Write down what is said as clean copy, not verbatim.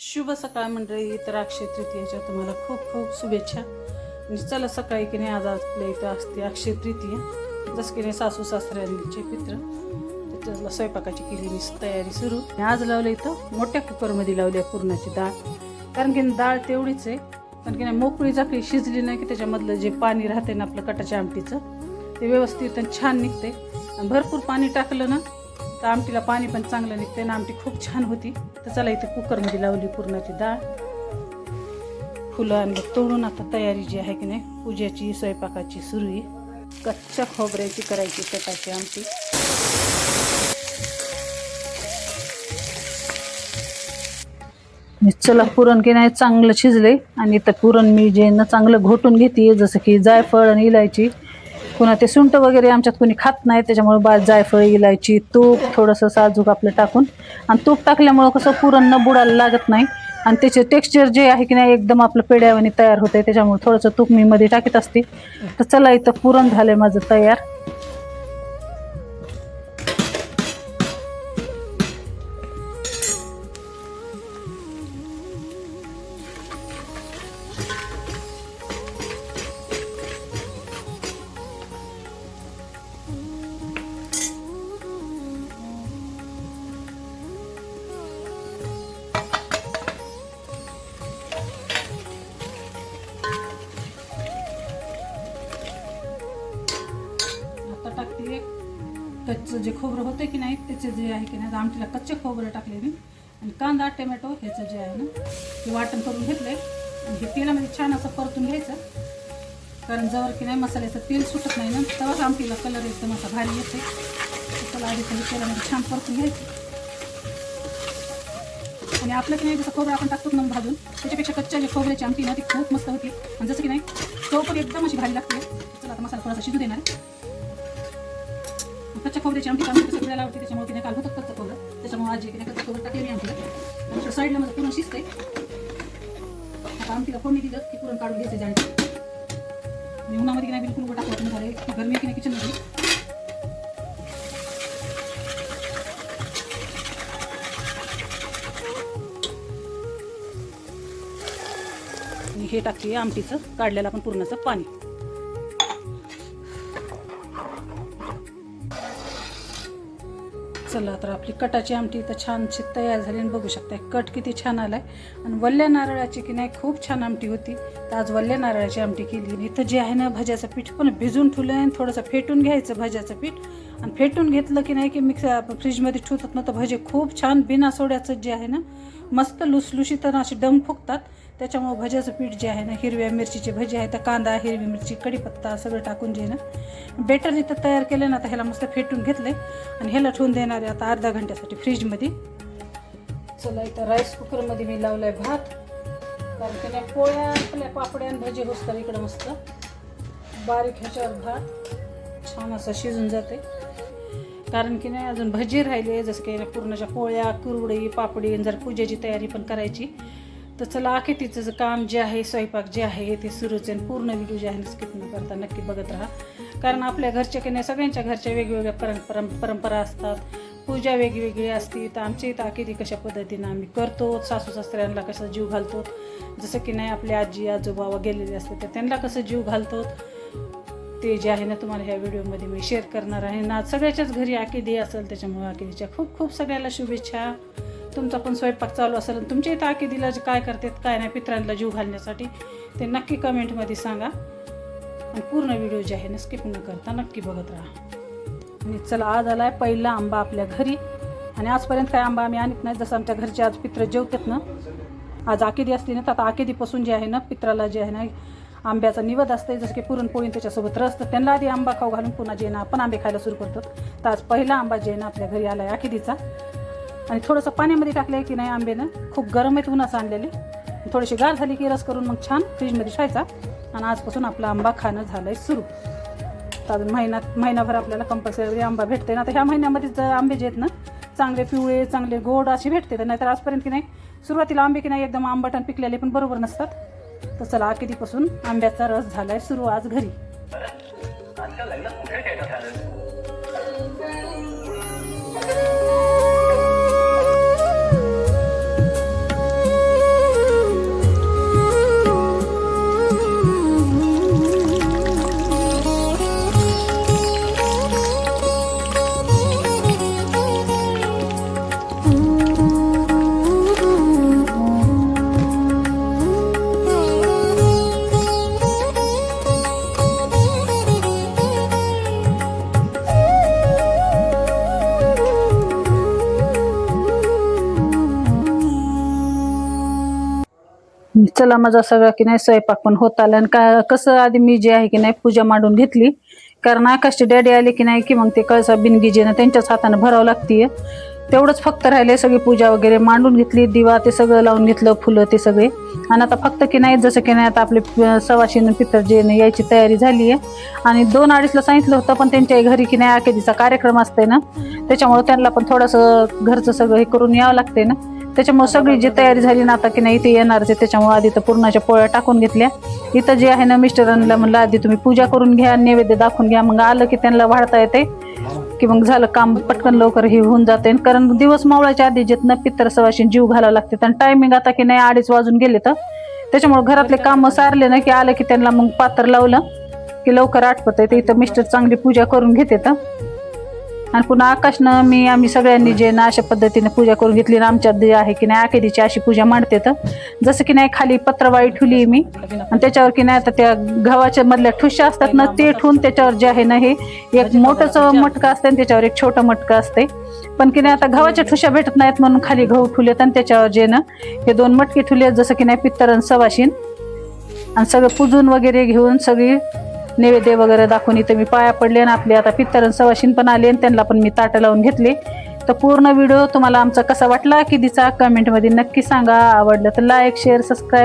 शुभ सकाळ मंडळी. तर अक्षय तृतीयेच्या तुम्हाला खूप खूप शुभेच्छा. म्हणजे चला सकाळी की नाही आज आपल्या इथं असते अक्षय तृतीया. जसं की नाही सासू सासऱ्यांचे पित्र तर त्याला स्वयंपाकाची केली मी तयारी सुरू. आज लावलं इथं मोठ्या कुकरमध्ये लावली आहे पुरणाची डाळ. कारण की डाळ तेवढीच आहे, कारण की नाही मोकळी जाकळी शिजली नाही की त्याच्यामधलं जे पाणी राहते ना आपलं कटाच्या आमटीचं ते व्यवस्थित आणि छान निघते. आणि भरपूर पाणी टाकलं ना तर आमटीला पाणी पण चांगलं निघते ना आमटी खूप छान होती. तर चला इथे कुकरमध्ये लावली पुरणाची डाळ. फुलं आणली तोडून. आता तयारी जी आहे की नाही पूजेची स्वयंपाकाची सुरू आहे. कच्च्या खोबऱ्याची करायची कटाची आमटी. चला पुरण की नाही चांगलं शिजले आणि इथं पुरण मी जे ना चांगलं घोटून घेते, जसं की जायफळ आणि इलायची. पुन्हा ते सुंठ वगैरे आमच्यात कोणी खात नाही, त्याच्यामुळे जायफळ इलायची तूप थोडंसं साजूक आपलं टाकून, आणि तूप टाकल्यामुळं कसं पुरण न बुडायला लागत नाही आणि त्याचे टेक्स्चर जे आहे की नाही एकदम आपलं पेड्यावानी तयार होते. त्याच्यामुळे थोडंसं तूप मी मध्ये टाकत असते. तर चला इथं पुरण झालंय माझं तयार. टाकते कच्चं जे खोबरं होतं की नाही त्याचे जे आहे की नाही आमटीला कच्चे खोबरं टाकले मी, आणि कांदा टोमॅटो ह्याचं जे आहे ना ते वाटण करून घेतलंय. आणि हे तेलामध्ये छान असं परतून घ्यायचं, कारण जवळ की नाही मसाल्याचं तेल सुटत नाही ना तेव्हाच आमटीला कलर एकदम असा भारी येते. त्याला आधी खाली तेलामध्ये छान परतून घ्यायचं. आणि आपलं की नाही जसं खोबरं आपण टाकतो ना भाजून, त्याच्यापेक्षा कच्च्या जे खोबऱ्याची आमटी ना ती खूप मस्त होती. आणि जसं की नाही चव पण एकदम अशी भारी लागते. चला आता मसाला थोडासा शिजू देणार. कच्च्या खोबऱ्याची आमटी आमची सगळ्याला आवडते, त्याच्यामुळे तिने काल होतं कच्चं खोबरं, त्याच्यामुळे आजी की नाही कच्चं खोबरं टाकले मी आमटीला. आणि साईडला माझं पुरण शिजते. आता आमटीला फोडणी दिलं की पुरण काढून घ्यायचं जायचं. आणि उन्हामध्ये की नाही बिलकुल टाकू वाटून झालं गरमी की नाही किचनमध्ये. आणि हे टाकते आमटीचं काढलेलं आपण पुरणाचं पाणी. चला तर आपली कटाची आमटी तर छानशी तयार झाली. आणि बघू शकता कट किती छान आलाय. आणि वल्ल्या नारळाची की नाही खूप छान आमटी होती. तर आज वल्ल्या नारळाची आमटी केली. इथं जे आहे ना भज्याचं पीठ पण भिजून ठेवलं आहे. थोडंसं फेटून घ्यायचं भज्याचं पीठ. आणि फेटून घेतलं की नाही की फ्रीजमध्ये ठेवतात ना तर भजे खूप छान बिना सोड्याचं जे आहे ना मस्त लुसलुशीत असे डम फुगतात. त्याच्यामुळं भज्याचं पीठ जे आहे ना हिरव्या मिरचीचे भजे आहेत, कांदा हिरवी मिरची कढीपत्ता सगळं टाकून जे आहे ना बेटर इथं तयार केलं ना. आता ह्याला मस्त फेटून घेतलंय आणि ह्याला ठेवून देणार आहे आता अर्धा घंट्यासाठी फ्रीजमध्ये. चला इथं राईस कुकरमध्ये मी लावलाय भात. कारण की नाही पोळ्या आपल्या पापड्या आणि भजे बसतात इकडं मस्त बारीक ह्याच्यावर भात छान असं शिजून जाते. कारण की नाही अजून भजी राहिले, जसं की पूर्णाच्या पोळ्या कुरवडी पापडी, जर पूजेची तयारी पण करायची. तर चला अखेतीचं काम जे आहे स्वयंपाक जे आहे ते सुरूच आहे. पूर्ण व्हिडिओ जे आहे स्किप न करता नक्की बघत राहा. कारण आपल्या घरच्या की नाही सगळ्यांच्या घरच्या वेगवेगळ्या परंपरा असतात, पूजा वेगवेगळी असते. तर आमच्या इथं अखेती कशा पद्धतीनं आम्ही करतो, सासू सासऱ्यांना कसं जीव घालतो, जसं की नाही आपले आजी आजोबा गेलेले असते तर त्यांना कसं जीव घालतो ते जे आहे ना तुम्हाला ह्या व्हिडिओमध्ये मी शेअर करणार आहे ना. सगळ्याच्याच घरी आकेदी असेल, त्याच्यामुळे आकेदीच्या खूप खूप सगळ्याला शुभेच्छा. तुमचा पण स्वयंपाक चालू असेल तुमच्या इथं आकेदीला काय करतात काय नाही पित्रांना जीव घालण्यासाठी ते नक्की कमेंटमध्ये सांगा. आणि पूर्ण व्हिडिओ जे आहे ना स्किप न करता नक्की बघत राहा. आणि चला आज आला आहे पहिला आंबा आपल्या घरी. आणि आजपर्यंत काय आंबा आम्ही आणत नाही. जसं आमच्या घरचे आज पित्र जेवतात ना, आज आकेदी असते ना तर आता आकेदीपासून जे आहे ना पित्राला जे आहे ना आंब्याचा निवद असते, जसं की पुरणपोळी त्याच्यासोबत रस. तर त्यांना आधी आंबा खाऊ घालून पुन्हा जे ना आपण आंबे खायला सुरू करतो. तर आज पहिला आंबा जे ना आपल्या घरी आला आहे आकेदीचा. आणि थोडंसं पाण्यामध्ये टाकलं आहे की नाही आंबेनं खूप गरम आहेत उन्हाचं आणलेले. थोडीशी गार झाली की रस करून मग छान फ्रीजमध्ये ठेवायचा. आणि आजपासून आपला आंबा खाणं झालं आहे सुरू. तर महिनाभर आपल्याला कंपल्सरी आंबा भेटते ना. तर ह्या महिन्यामध्ये आंबे जे आहेत ना चांगले पिवळे चांगले गोड असे भेटते. तर नाहीतर आजपर्यंत की नाही सुरुवातीला आंबे की नाही एकदम आंबट आणि पिकलेले पण बरोबर नसतात. तर चला आकेदीपासून आंब्याचा रस झाला आहे सुरू आज घरी. चला माझा सगळा की नाही स्वयंपाक पण होत आला आणि का कसं आधी मी जे आहे की नाही पूजा मांडून घेतली, कारण आकाशचे डॅडी आले की नाही की मग ते कळसा बिनगिजेनं त्यांच्याच हाताने भरावं लागते. तेवढंच फक्त राहिले. सगळी पूजा वगैरे मांडून घेतली, दिवा ते सगळं लावून घेतलं, फुलं ते सगळे. आणि आता फक्त की नाही जसं की नाही आता आपले सवाशीन पितर जे यायची तयारी झाली आहे. आणि 2-2:30ला सांगितलं होतं, पण त्यांच्या घरी की नाही आखेदीचा कार्यक्रम असते ना, त्याच्यामुळे त्यांना पण थोडंसं घरचं सगळं हे करून यावं लागते ना, त्याच्यामुळे सगळी जी तयारी झाली ना आता की नाही इथे येणारच आहे. त्याच्यामुळे आधी तर पूर्णाच्या पोळ्या टाकून घेतल्या. इथं जे आहे ना मिस्टरांना म्हणलं आधी तुम्ही पूजा करून घ्या, नैवेद्य दाखवून घ्या, मग आलं की त्यांना वाढता येते की मग झालं काम पटकन लवकर हे होऊन जाते. कारण दिवस मावळाच्या आधी जेत ना पित्तर सवाशीन जीव घालावं लागते. आणि टायमिंग आता की नाही 2:30 वाजून गेले तर त्याच्यामुळे घरातले कामं सारले ना की आलं की त्यांना मग पात्र लावलं की लवकर आटपत आहे. इथं मिस्टर चांगली पूजा करून घेते तर. आणि पुन्हा आकाशनं आम्ही सगळ्यांनी जे ना अशा पद्धतीने पूजा करून घेतली ना, आमच्यात जे आहे की नाही आखेदीची अशी पूजा मांडते. तर जसं की नाही खाली पत्रवाळी ठेवली मी आणि त्याच्यावर की नाही आता त्या गव्हाच्या मधल्या ठुश्या असतात ना ते ठेवून त्याच्यावर जे आहे ना हे एक मोठंच मटकं असते आणि त्याच्यावर एक छोटं मटकं असते. पण की नाही आता गव्हाच्या ठुश्या भेटत नाहीत म्हणून खाली गहू ठेवलेत आणि त्याच्यावर जे ना हे 2 मटके ठेवलेत, जसं की नाही पित्तर आणि सवाशीन. आणि सगळं पूजून वगैरे घेऊन सगळी नैवेद्य वगैरे दाखवून इथं मी पाया पडले. आणि आपले आता पित्तर सवाशीन पण आले आणि त्यांना पण मी ताटं लावून घेतले. तर पूर्ण व्हिडिओ तुम्हाला आमचा कसा वाटला की दिसा कमेंटमध्ये नक्की सांगा. आवडलं तर लाईक शेअर सबस्क्राईब